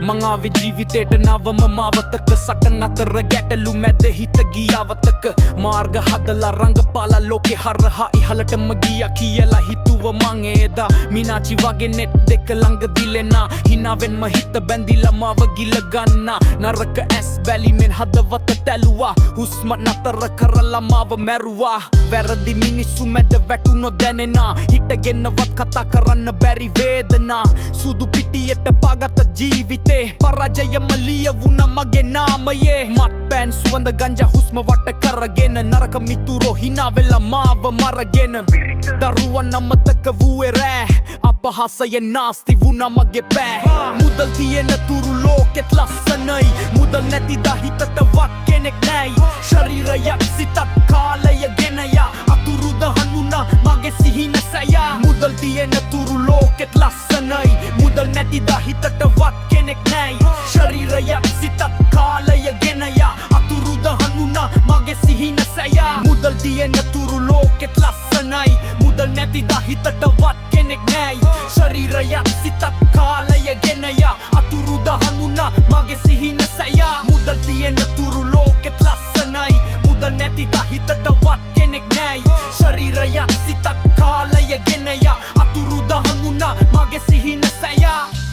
මංආවේ ජීවිතේට නවම මාවතක සටන් අතර ගැටලු මැද හිත ගියාවතක මාර්ග හදලා රංගපාලා ලෝකේ හරහා ඉහළටම ගියා කියලා හිතුව මං එදා මිනාචි වගේ නෙට් දෙක ළඟ දිලෙනා හිනාවෙන්ම හිත බැඳිලා මාව ගිල ගන්නා නරක ඇස් බැලිමෙන් හදවත තැලුවා හුස්ම නතර කරලා මාව මැරුවා වැරදි මිනිස්සු මැද වැටුණොත් දැනෙනා හිටගෙනවත් කතා කරන්න බැරි වේදනා සුදු පිටියට පාගත ජීවිතේ පරාජයම ලියවුණා මගේ නාමයේ මත්පැන් සුවඳ ගංජා හුස්ම වට කරගෙන නරක මිතුරෝ හිනා වෙලා මාව මරගෙන දරුවන් අමතක වූයේ රෑ අපහාසයෙන් නාස්ති වුණා මගේ පෑ මුදල් තියෙන තුරු ලෝකෙත් ලස්සනයි මුදල් නැතිදා හිතට වත් කෙනෙක් නැයි ශරීරයක් සිතත් කාලය ගෙනයා අතුරුදහන් වුණා මගේ සිහින සැයා මුදල් තියෙන තුරු ලෝකෙත් ලස්සනයි මුදල් නැතිදා හිතට වත් කෙනෙක් නැයි ශරීරයක් සිතත් කාලය ගෙනයා අතුරුදහන් වුණා මගේ සිහින සැයා මුදල් තියෙන තුරු ලෝකෙත් ලස්සනයි මුදල් නැතිදා හිතට වත් කෙනෙක් නැයි ශරීරයක් සිතත් කාලය ගෙනයා අතුරුදහන් වුණා මගේ සිහින සැයා මුදල් තියෙන තුරු ලෝකෙත් ලස්සනයි මුදල් නැතිදා හිතට වත් කෙනෙක් නැයි ශරීරයක් සිතත් කාලය ගෙනයා අතුරුදහන් වුණා මගේ සිහින සැයා